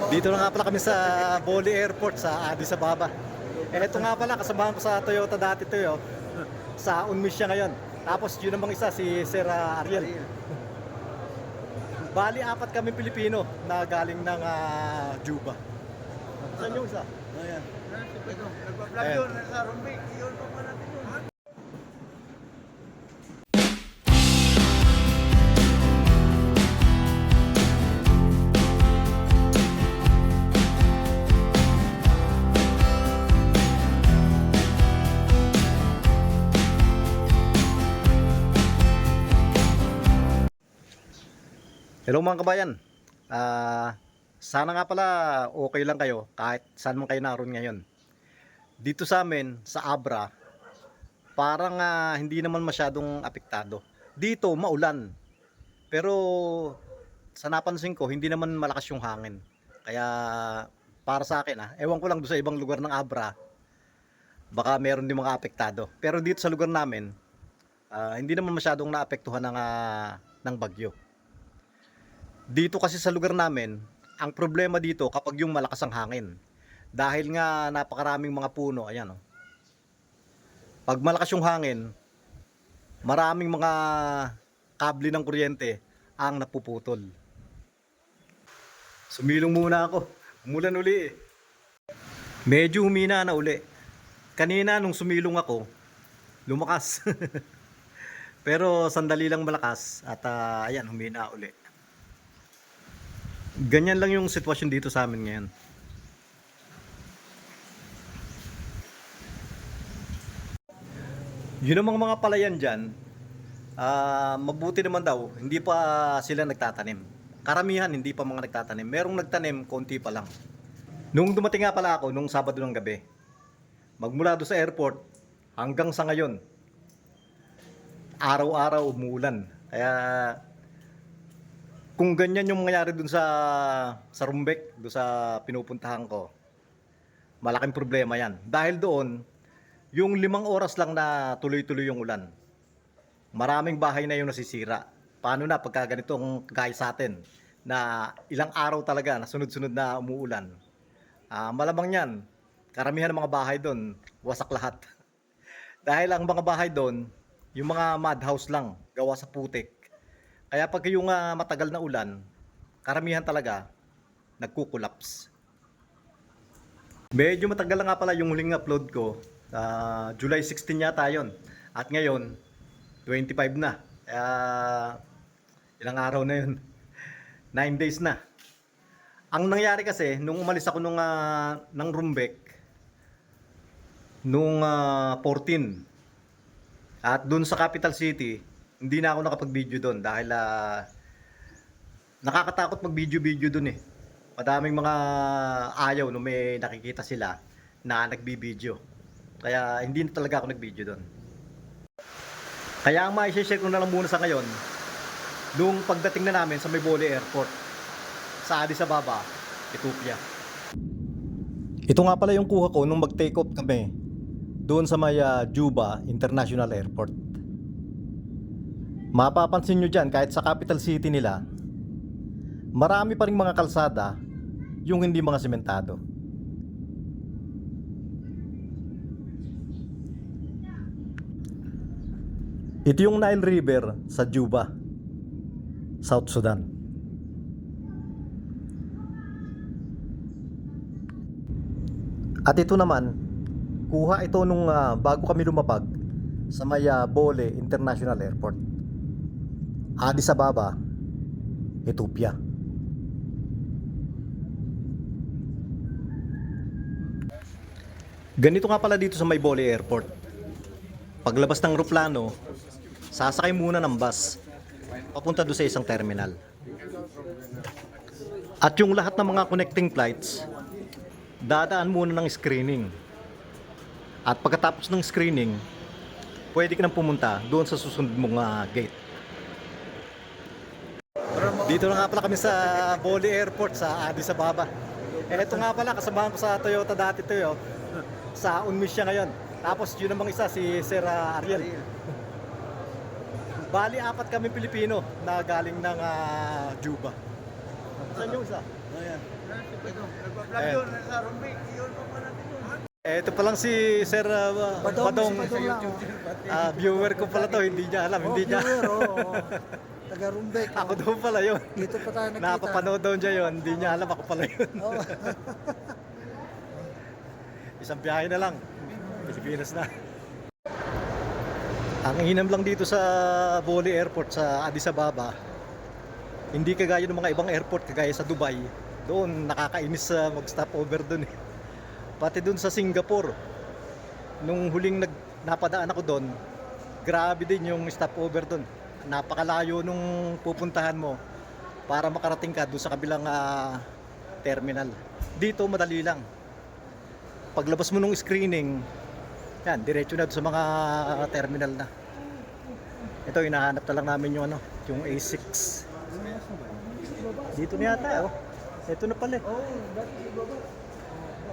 Dito na nga pala kami sa Boli Airport sa Addis Ababa. Ito nga pala, kasamahan ko sa Toyota dati to yo. Sa Unmis siya ngayon. Tapos yun namang isa, si Sir Ariel. Bali, apat kami Pilipino na galing ng Juba. Saan yung isa? Ayan. Nagpa-vlog yun, nasa Rumbik. Yun pa pa natin yun. Hello mga kabayan. Sana nga pala okay lang kayo kahit saan man kayo naroon ngayon. Dito sa amin, sa Abra, parang hindi naman masyadong apektado. Dito maulan. Pero sa napansin ko, hindi naman malakas yung hangin. Kaya para sa akin, ewan ko lang doon sa ibang lugar ng Abra, baka meron din mga apektado. Pero dito sa lugar namin, hindi naman masyadong naapektuhan ng bagyo. Dito kasi sa lugar namin, ang problema dito kapag yung malakas ang hangin. Dahil nga napakaraming mga puno, ayan oh. Pag malakas yung hangin, maraming mga kable ng kuryente ang napuputol. Sumilong muna ako. Umulan uli eh. Medyo humina na uli. Kanina nung sumilong ako, lumakas. Pero sandali lang malakas at ayan, humina uli. Ganyan lang yung sitwasyon dito sa amin ngayon. Yun namang mga palayan dyan, mabuti naman daw, hindi pa sila nagtatanim. Karamihan hindi pa mga nagtatanim. Merong nagtanim, konti pa lang. Nung dumating nga pala ako, nung Sabado ng gabi, magmula doon sa airport, hanggang sa ngayon, araw-araw umuulan. Kaya kung ganyan yung mangyayari dun sa Rumbek, dun sa pinupuntahan ko, malaking problema yan. Dahil doon, yung 5 oras lang na tuloy-tuloy yung ulan, maraming bahay na yung nasisira. Paano na pagka ganitong gaya sa atin, na ilang araw talaga na sunod-sunod na umuulan. Malamang yan, karamihan ng mga bahay doon, wasak lahat. Dahil ang mga bahay doon, yung mga mud house lang, gawa sa putik. Kaya pag yung matagal na ulan, karamihan talaga nagkukulaps. Medyo matagal na nga pala yung huling upload ko. July 16 yata yun. At ngayon, 25 na. Kaya ilang araw na yun. 9 days na. Ang nangyari kasi, nung umalis ako ng Rumbek, nung 14, at dun sa capital city, hindi na ako nakapag-video doon dahil nakakatakot mag-video doon eh. Madaming mga ayaw no may nakikita sila na nagbibideo. Kaya hindi na talaga ako nag-video doon. Kaya ang mai-share ko na lang muna sa ngayon, nung pagdating na namin sa may Boli Airport, sa Addis Ababa, Ethiopia. Ito nga pala yung kuha ko nung mag-take off kami doon sa may Juba International Airport. Mapapansin nyo dyan, kahit sa capital city nila, marami pa rin mga kalsada yung hindi mga sementado. Ito yung Nile River sa Juba, South Sudan. At ito naman, kuha ito nung bago kami lumapag sa may Bole International Airport, Addis Ababa, Ethiopia. Ganito nga pala dito sa may Bole Airport. Paglabas ng eroplano, sasakay muna ng bus papunta doon sa isang terminal. At yung lahat ng mga connecting flights, dadaan muna ng screening. At pagkatapos ng screening, pwede ka nang pumunta doon sa susunod mong gate. Dito na nga pala kami sa Boli Airport sa Addis Ababa. Ito nga pala, kasamahan ko sa Toyota dati to yo. Sa Unmis siya ngayon. Tapos yun namang isa, si Sir Ariel. Bali, apat kami Pilipino na galing ng Juba. Saan yung isa? Ayan. Nagpa-vlog Ayan. yun, nasa Rumbik. Yun po man natin yun. Ito pa lang si Sir Badong. si Badong lang. Viewer ko pala to, hindi niya alam, hindi niya. viewer, oo. Taga Rumbek. Ako daw pala yun. Dito pa tayo nakita. Napapanood daw niya yun, hindi niya alam ako pala yun. Oo. Isang biyahe na lang. Pilipinas na. Ang hinam lang dito sa Bole Airport sa Addis Ababa, hindi kagaya ng mga ibang airport kagaya sa Dubai. Doon nakakainis sa mag-stopover doon eh. Pati doon sa Singapore, nung huling napadaan ako doon, grabe din yung stopover doon. Napakalayo nung pupuntahan mo para makarating ka doon sa kabilang terminal. Dito madali lang. Paglabas mo nung screening, yan, diretso na doon sa mga terminal na. Ito, hinahanap na lang namin yung yung A6. Dito na yata, oh. Ito na pala.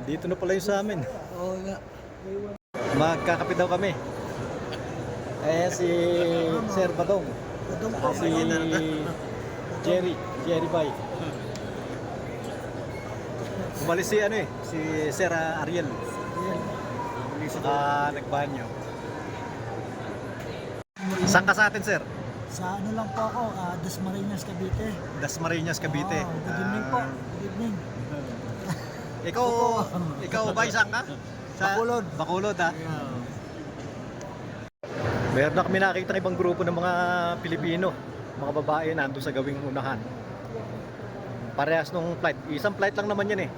Dito na pala yung sa amin. Oo nga. Magkakape daw kami. Si Sir Badong. Badong Saka po. si Jerry Bay. Umalis si si Sir Ariel. Saka nagbanyo. Saan ka sa atin, Sir? Sa ano lang po ako, Dasmariñas, Cavite. Dasmariñas, Cavite. Good evening po. Good evening. Ikaw ba isang ka? Bacolod. Bacolod, ha? Meron na kami nakita ng ibang grupo ng mga Pilipino, mga babae nandun sa gawing unahan. Parehas nung flight. Isang flight lang naman yan eh.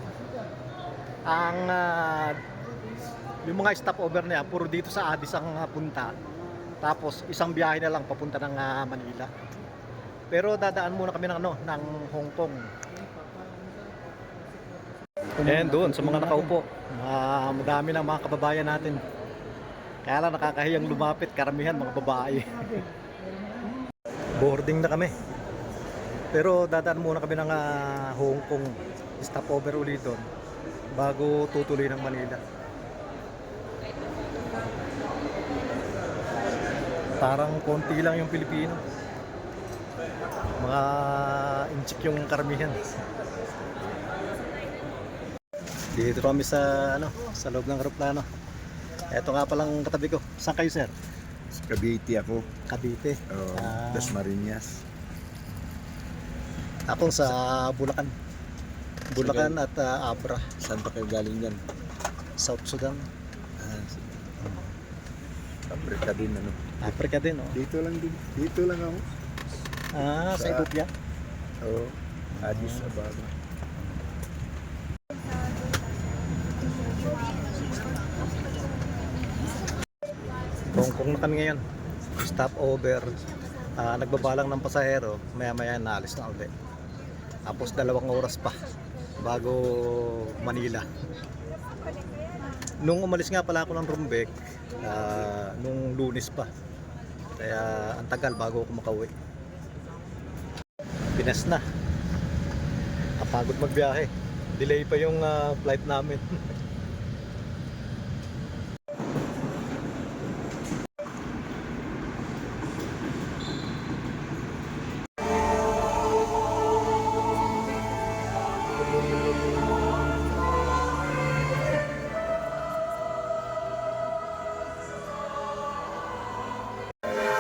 Yung mga stopover niya, puro dito sa Addis ang punta. Tapos isang biyahe na lang papunta ng Manila. Pero dadaan muna kami ng ng Hong Kong. And doon sa mga nakaupo, madami ng mga kababayan natin. Kaya lang nakakahiyang lumapit, karamihan mga babae. Boarding na kami. Pero dadaan muna kami ng Hong Kong, stopover ulit doon bago tutuloy ng Manila. Parang konti lang yung Pilipino. Mga inchik yung karamihan. Dito kami sa sa loob ng eroplano. Ito nga palang katabi ko. Saan kayo, Sir? Cavite ako. Cavite. Dasmariñas. Ako sa Bulacan. Bulacan at Abra, Saan pa kayo galing dyan? South Sudan. Africa din ano. Africa din, oh. Dito lang din. Dito lang ako. Sa Ethiopia. Oo. Addis Ababa. Hong Kong na kami ngayon. Stopover. Nagbabalang ng pasahero. Maya-maya naalis na ulit. Tapos 2 oras pa bago Manila. Nung umalis nga pala ako ng Rumbek, nung Lunes pa. Kaya ang tagal bago ako makauwi. Pinas na. Kapagod magbiyahe. Delay pa yung flight namin.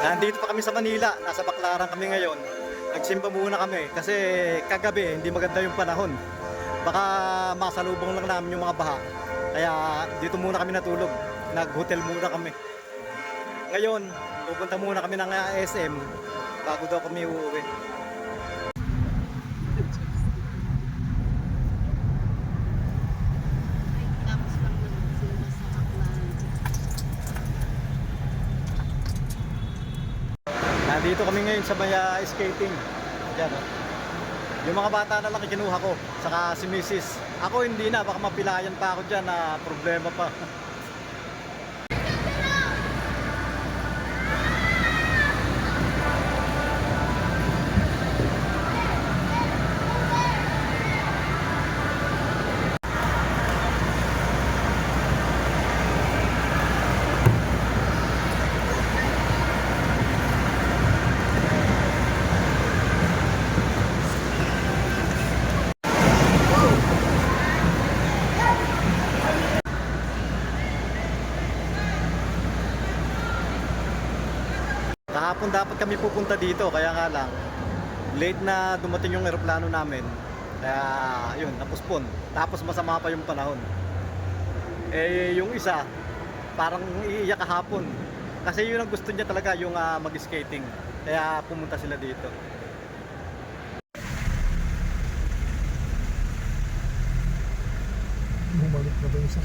Nandito pa kami sa Manila, nasa Baclaran kami ngayon. Nagsimba muna kami kasi kagabi hindi maganda yung panahon. Baka masalubong lang namin yung mga baha. Kaya dito muna kami natulog. Nag-hotel muna kami. Ngayon, pupunta muna kami ng SM bago daw kami uuwi. Nandito kami ngayon sa may skating. Diyan, oh. Yung mga bata na lang kinuha ko, saka si Mrs. Ako hindi na, baka mapilayan pa ako dyan na problema pa. Kahapon dapat kami pupunta dito, kaya nga lang late na dumating yung eroplano namin. Kaya yun, napuspon. Tapos masama pa yung panahon. Eh yung isa, parang iiyak kahapon. Kasi yun ang gusto niya talaga, yung mag-skating. Kaya pumunta sila dito. Bumalik na ba isa?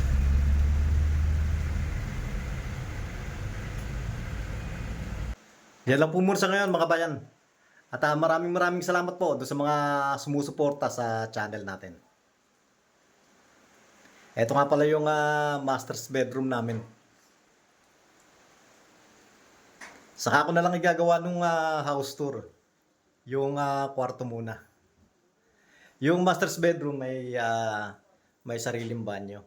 Yan lang po muna sa ngayon mga bayan. At maraming salamat po doon sa mga sumusuporta sa channel natin. Ito nga pala yung master's bedroom namin. Saka ko na lang igagawa nung house tour. Yung kwarto muna. Yung master's bedroom may sariling banyo.